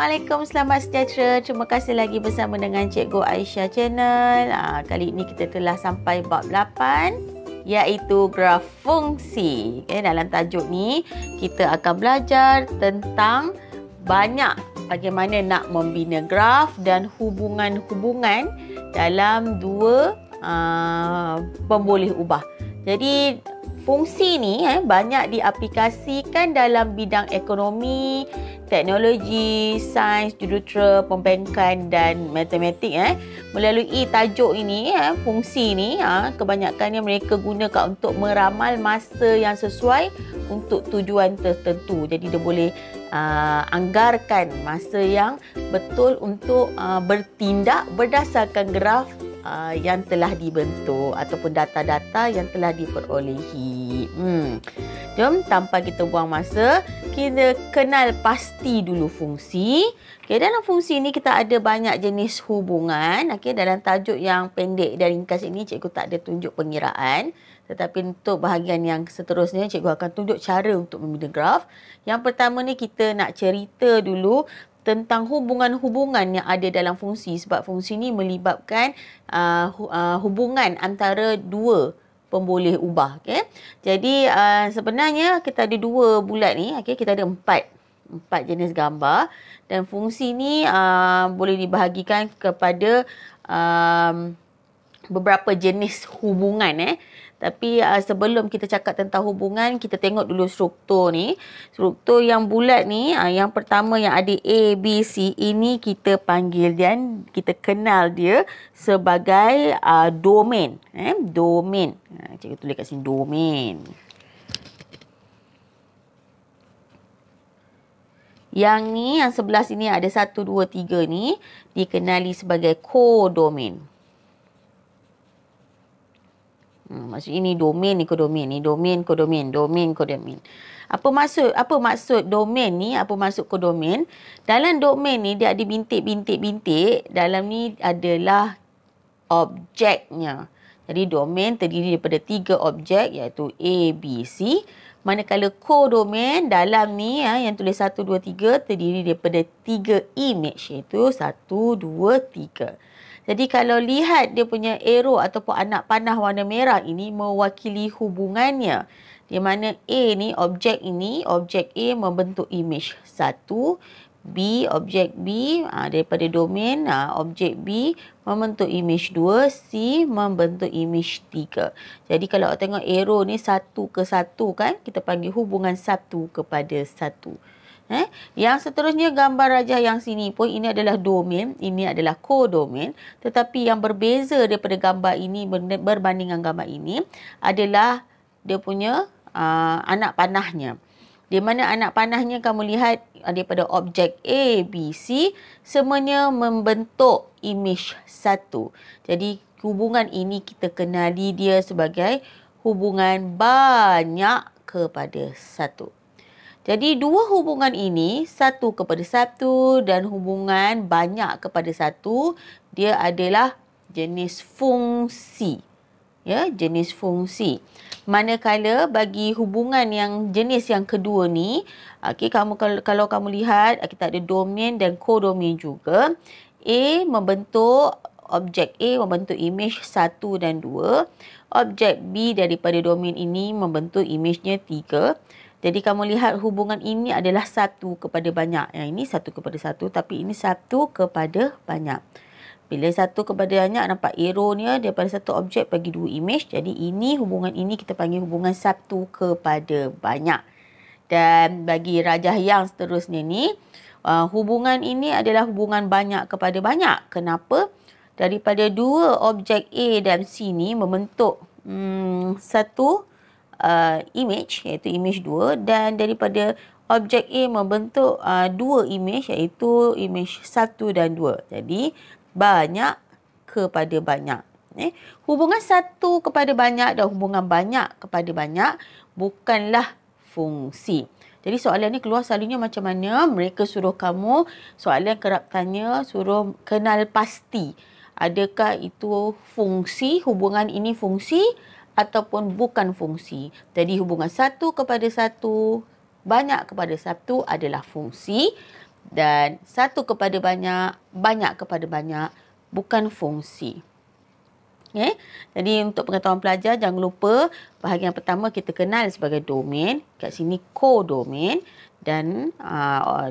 Assalamualaikum, selamat sejahtera. Terima kasih lagi bersama dengan Cikgu Aisyah Channel. Kali ini kita telah sampai bab 8, iaitu graf fungsi. Dalam tajuk ni, kita akan belajar tentang banyak bagaimana nak membina graf dan hubungan-hubungan dalam dua pemboleh ubah. Jadi, fungsi ni banyak diaplikasikan dalam bidang ekonomi, teknologi, sains, jurutera, pembankan dan matematik. Melalui tajuk ini, fungsi ni kebanyakannya mereka gunakan untuk meramal masa yang sesuai untuk tujuan tertentu. Jadi dia boleh anggarkan masa yang betul untuk bertindak berdasarkan graf yang telah dibentuk ataupun data-data yang telah diperolehi. Jom tanpa kita buang masa, kita kenal pasti dulu fungsi. Dalam fungsi ni kita ada banyak jenis hubungan. Dalam tajuk yang pendek dan ringkas ini, cikgu tak ada tunjuk pengiraan. Tetapi untuk bahagian yang seterusnya, cikgu akan tunjuk cara untuk membina graf. Yang pertama ni kita nak cerita dulu tentang hubungan-hubungan yang ada dalam fungsi, sebab fungsi ni melibatkan hubungan antara dua pemboleh ubah. Jadi sebenarnya kita ada dua bulat ni, kita ada empat jenis gambar, dan fungsi ni boleh dibahagikan kepada beberapa jenis hubungan. Tapi sebelum kita cakap tentang hubungan, kita tengok dulu struktur ni. Struktur yang bulat ni, yang pertama yang ada A, B, C, ini kita panggil dan kita kenal dia sebagai domain. Domain. Cikgu tulis kat sini, domain. Yang ni, yang sebelah sini ada 1, 2, 3 ni, dikenali sebagai kodomain. Maksud ini domain ni kodomain, ni domain kodomain, domain kodomain. Apa maksud domain ni? Apa maksud kodomain? Dalam domain ni dia ada bintik-bintik. Dalam ni adalah objeknya. Jadi domain terdiri daripada 3 objek, iaitu A, B, C. Manakala kodomain dalam ni yang tulis 1, 2, 3 terdiri daripada 3 image, iaitu 1, 2, 3. Jadi kalau lihat dia punya arrow ataupun anak panah warna merah ini mewakili hubungannya. Di mana A ni, objek ini, objek A membentuk image 1. B, objek B daripada domain, objek B membentuk image 2. C membentuk image 3. Jadi kalau tengok arrow ni 1 ke 1 kan, kita panggil hubungan 1 kepada 1. Yang seterusnya gambar rajah yang sini pun, ini adalah domain, ini adalah kodomain. Tetapi yang berbeza daripada gambar ini berbanding dengan gambar ini adalah dia punya anak panahnya. Di mana anak panahnya kamu lihat daripada objek A, B, C, semuanya membentuk image 1. Jadi hubungan ini kita kenali dia sebagai hubungan banyak kepada 1. Jadi dua hubungan ini, 1 kepada 1 dan hubungan banyak kepada 1, dia adalah jenis fungsi. Jenis fungsi. Manakala bagi hubungan yang jenis yang kedua ni, kalau kamu lihat, kita ada domain dan kodomain juga. A membentuk, objek A membentuk image 1 dan 2. Objek B daripada domain ini membentuk image-nya 3. Jadi kamu lihat hubungan ini adalah 1 kepada banyak. Yang ini 1 kepada 1, tapi ini 1 kepada banyak. Bila 1 kepada banyak, nampak arrow-nya daripada satu objek bagi 2 image. Jadi ini hubungan ini kita panggil hubungan 1 kepada banyak. Dan bagi rajah yang seterusnya ni, hubungan ini adalah hubungan banyak kepada banyak. Kenapa? Daripada 2 objek A dan C ni membentuk satu image, iaitu image 2, dan daripada objek A membentuk 2 image, iaitu image 1 dan 2. Jadi banyak kepada banyak. Hubungan 1 kepada banyak dan hubungan banyak kepada banyak bukanlah fungsi. Jadi soalan ni keluar selalunya macam mana? Mereka suruh kamu, soalan kerap tanya, suruh kenal pasti. Adakah itu fungsi, hubungan ini fungsi ataupun bukan fungsi. Jadi hubungan 1 kepada 1, banyak kepada 1 adalah fungsi. Dan satu kepada banyak, banyak kepada banyak bukan fungsi. Okay. Jadi untuk pengetahuan pelajar, jangan lupa bahagian pertama kita kenal sebagai domain. Kat sini kodomain. Dan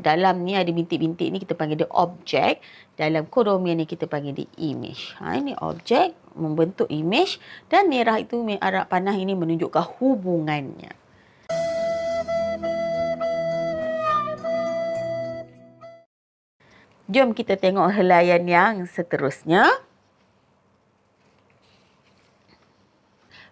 dalam ni ada bintik-bintik ni kita panggil dia objek. Dalam kodomain ni kita panggil dia image. Ini objek membentuk image. Dan merah itu, arah panah ini menunjukkan hubungannya. Jom kita tengok helaian yang seterusnya.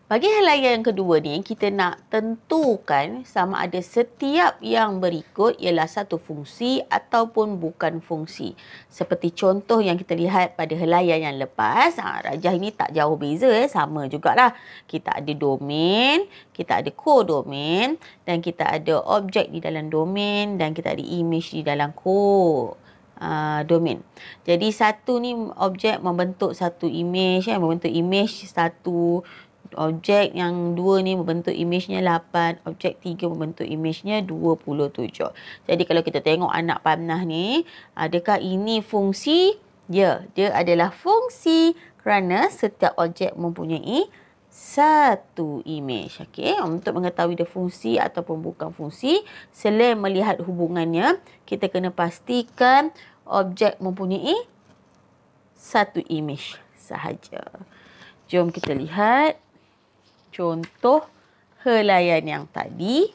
Bagi helaian yang kedua ni, kita nak tentukan sama ada setiap yang berikut ialah satu fungsi ataupun bukan fungsi. Seperti contoh yang kita lihat pada helaian yang lepas, rajah ini tak jauh beza, sama jugalah. Kita ada domain, kita ada kodomain dan kita ada objek di dalam domain dan kita ada image di dalam domain. Jadi satu ni objek membentuk satu image, membentuk image satu. Objek yang 2 ni membentuk imejnya 8. Objek 3 membentuk imejnya 27. Jadi kalau kita tengok anak panah ni, adakah ini fungsi? Ya, dia adalah fungsi kerana setiap objek mempunyai satu imej. Okey, untuk mengetahui dia fungsi ataupun bukan fungsi, selain melihat hubungannya, kita kena pastikan objek mempunyai satu imej sahaja. Jom kita lihat contoh helaian yang tadi.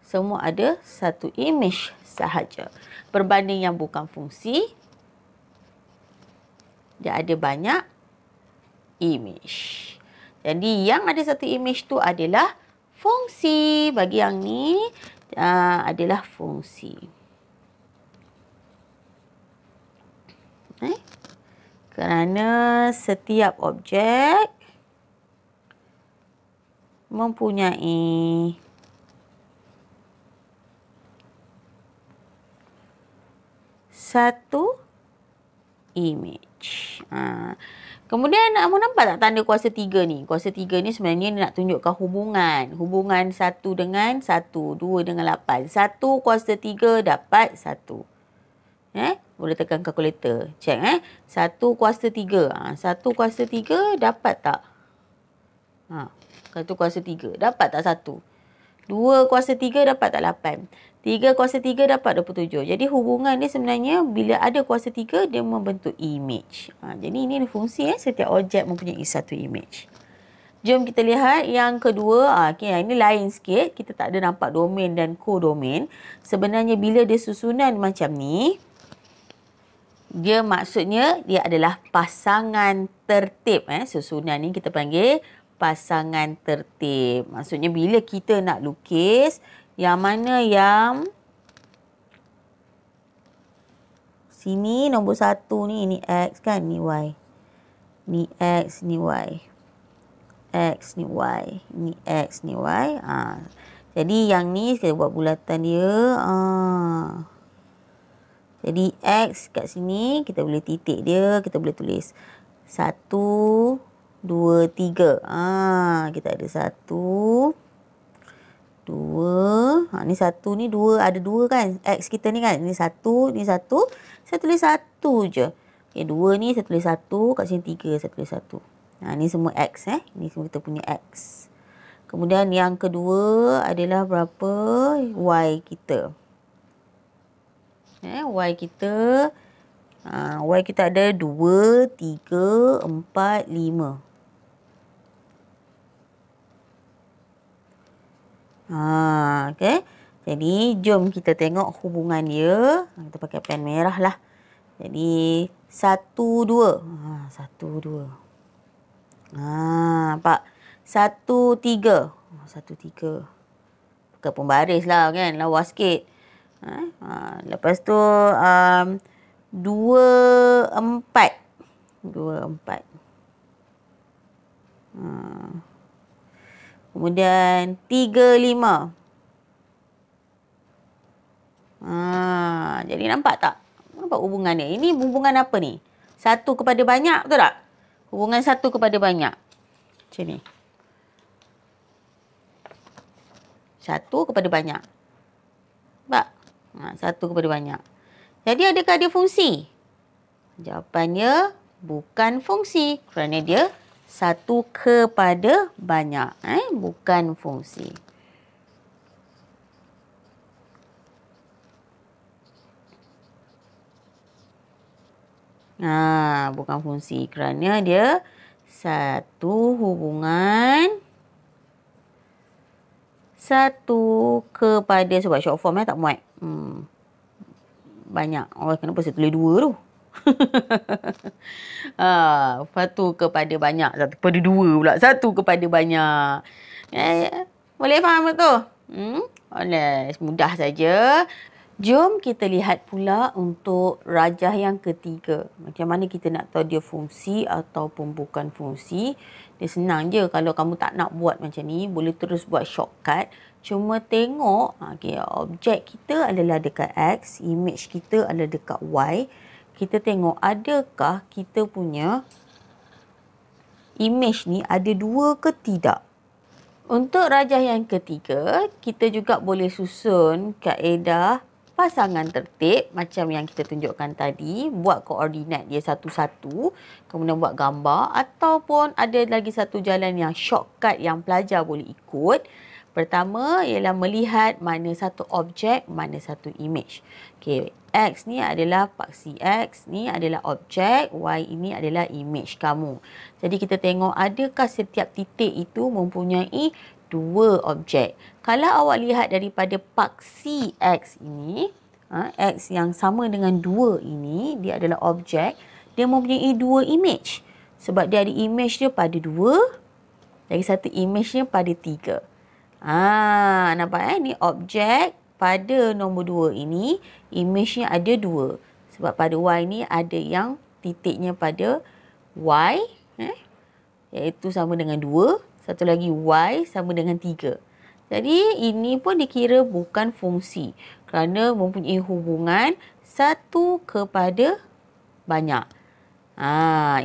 Semua ada satu image sahaja. Berbanding yang bukan fungsi, dia ada banyak image. Jadi yang ada satu image tu adalah fungsi. Bagi yang ni adalah fungsi. Kerana setiap objek mempunyai satu image. Kemudian nampak tak tanda kuasa 3 ni? Kuasa 3 ni sebenarnya nak tunjukkan hubungan. Hubungan 1 dengan 1, 2 dengan 8. 1 kuasa 3 dapat 1. Boleh tekan kalkulator. Cek 1 kuasa 3. 1 kuasa 3 dapat tak? 1 kuasa 3. Dapat tak 1? 2 kuasa 3 dapat tak 8? 3 kuasa 3 dapat 27. Jadi hubungan dia sebenarnya bila ada kuasa 3, dia membentuk image. Jadi ini fungsi setiap objek mempunyai satu image. Jom kita lihat yang kedua. Ini lain sikit. Kita tak ada nampak domain dan kodomain. Sebenarnya bila dia susunan macam ni, dia maksudnya dia adalah pasangan tertib. Susunan ni kita panggil pasangan tertib. Maksudnya bila kita nak lukis, yang mana yang sini nombor 1 ni, ini X kan, ni Y. Ni X, ni Y. X, ni Y. Ni X, ni Y. Jadi yang ni kita buat bulatan dia. Jadi X kat sini, kita boleh titik dia, kita boleh tulis 1, 2, 3. Kita ada 1, 2. Ni 1 ni 2. Ada 2 kan? X kita ni kan? Ni 1, ni 1. Saya tulis 1 je. Okay, 2 ni saya tulis 1. Kat sini 3 saya tulis 1. Ni semua X. Ni semua kita punya X. Kemudian yang kedua adalah berapa? Y kita. Y kita. Y kita ada 2, 3, 4, 5. Okay. Jadi, jom kita tengok hubungan dia. Kita pakai pen merah lah. Jadi, 1, 2. 1, 2. Nampak? 1, 3. 1, 3. Pakai pembaris lah kan. Lawa sikit. Lepas tu, 2, 4. 2, 4. Kemudian 3, 5. Jadi nampak tak? Nampak hubungan dia? Ini hubungan apa ni? 1 kepada banyak, betul tak? Hubungan 1 kepada banyak. Macam ni. 1 kepada banyak. Nampak? Satu kepada banyak. Jadi adakah dia fungsi? Jawapannya bukan fungsi kerana dia satu kepada banyak. Bukan fungsi. Bukan fungsi kerana dia satu hubungan satu kepada, sebab short form tak muat. Banyak. Kenapa saya tulis dua tu? Satu kepada banyak. Satu kepada dua pula. Satu kepada banyak. Boleh faham tu? Boleh. Mudah saja. Jom kita lihat pula untuk rajah yang ketiga. Macam mana kita nak tahu dia fungsi ataupun bukan fungsi. Dia senang je. Kalau kamu tak nak buat macam ni, boleh terus buat shortcut. Cuma tengok, objek kita adalah dekat X, image kita adalah dekat Y. Kita tengok adakah kita punya image ni ada dua ke tidak. Untuk rajah yang ketiga, kita juga boleh susun kaedah pasangan tertib macam yang kita tunjukkan tadi. Buat koordinat dia satu-satu, kemudian buat gambar, ataupun ada lagi satu jalan yang shortcut yang pelajar boleh ikut. Pertama ialah melihat mana satu objek, mana satu image. X ni adalah paksi X, ni adalah objek, Y ini adalah image kamu. Jadi kita tengok adakah setiap titik itu mempunyai dua objek. Kalau awak lihat daripada paksi X ini, X yang sama dengan 2 ini, dia adalah objek, dia mempunyai dua image. Sebab dia ada image dia pada 2, lagi satu image dia pada 3. Nampak ni objek pada nombor 2 ini, image-nya ada 2. Sebab pada Y ni ada yang titiknya pada Y, iaitu sama dengan 2. Satu lagi Y sama dengan 3. Jadi ini pun dikira bukan fungsi kerana mempunyai hubungan satu kepada banyak.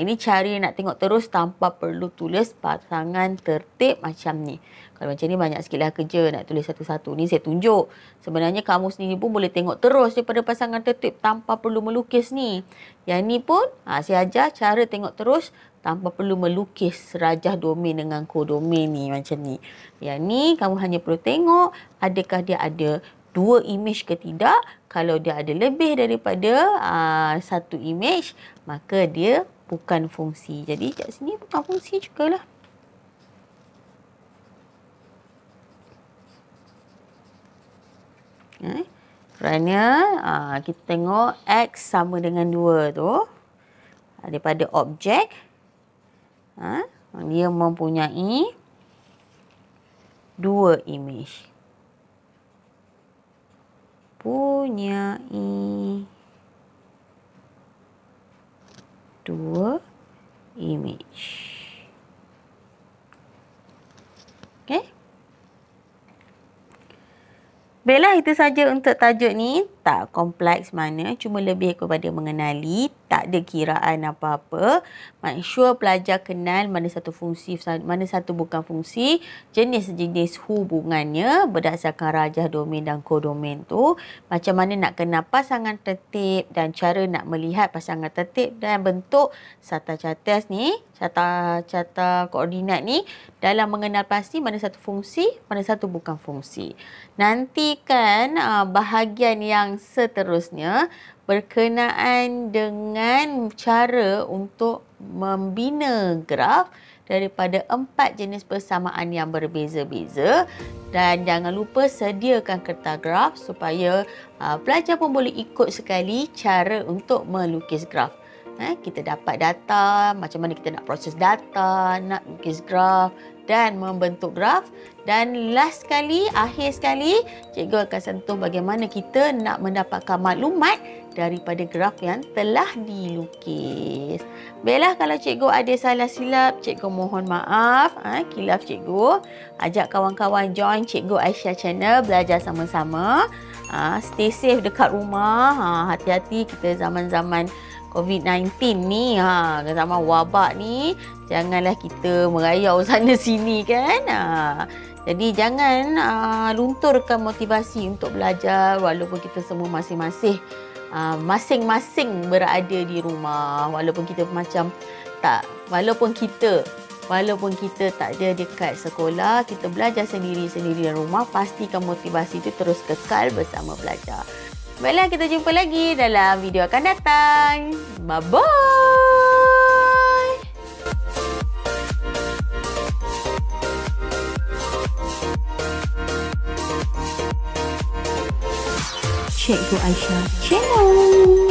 Ini cara nak tengok terus tanpa perlu tulis pasangan tertib macam ni. Kalau macam ni banyak sikitlah kerja nak tulis satu-satu. Ni saya tunjuk. Sebenarnya kamu sendiri pun boleh tengok terus daripada pasangan tertib tanpa perlu melukis ni. Yang ni pun saya ajar cara tengok terus tanpa perlu melukis rajah domain dengan kodomain ni macam ni. Yang ni kamu hanya perlu tengok adakah dia ada dua image ke tidak. Kalau dia ada lebih daripada satu image, maka dia bukan fungsi. Jadi kat sini bukan fungsi juga lah. Kerana kita tengok X sama dengan 2 tu. Daripada objek, dia mempunyai dua image. Dua image. Okey. Baiklah, itu saja untuk tajuk ni. Tak kompleks mana, cuma lebih kepada mengenali. Tak ada kiraan apa-apa. Make sure pelajar kenal mana satu fungsi, mana satu bukan fungsi. Jenis-jenis hubungannya berdasarkan rajah domain dan kodomain tu. Macam mana nak kenal pasangan tertib dan cara nak melihat pasangan tertib dan bentuk carta ni, carta koordinat ni dalam mengenal pasti mana satu fungsi, mana satu bukan fungsi. Nantikan bahagian yang seterusnya berkenaan dengan cara untuk membina graf daripada 4 jenis persamaan yang berbeza-beza. Dan jangan lupa sediakan kertas graf supaya pelajar pun boleh ikut sekali cara untuk melukis graf. Kita dapat data, macam mana kita nak proses data, nak lukis graf dan membentuk graf. Dan last sekali, akhir sekali, cikgu akan sentuh bagaimana kita nak mendapatkan maklumat daripada graf yang telah dilukis. Baiklah, kalau cikgu ada salah silap, cikgu mohon maaf. Khilaf cikgu. Ajak kawan-kawan join cikgu Aisyah channel, belajar sama-sama. Stay safe dekat rumah. Hati-hati, kita zaman-zaman COVID-19 ni, zaman wabak ni, janganlah kita merayau sana sini kan. Jadi jangan lunturkan motivasi untuk belajar walaupun kita semua masing-masing berada di rumah, walaupun kita tak ada dekat sekolah, kita belajar sendiri-sendiri di rumah, pastikan motivasi itu terus kekal bersama belajar. Baiklah, kita jumpa lagi dalam video akan datang. Bye-bye. Cikgu Aisyah Channel.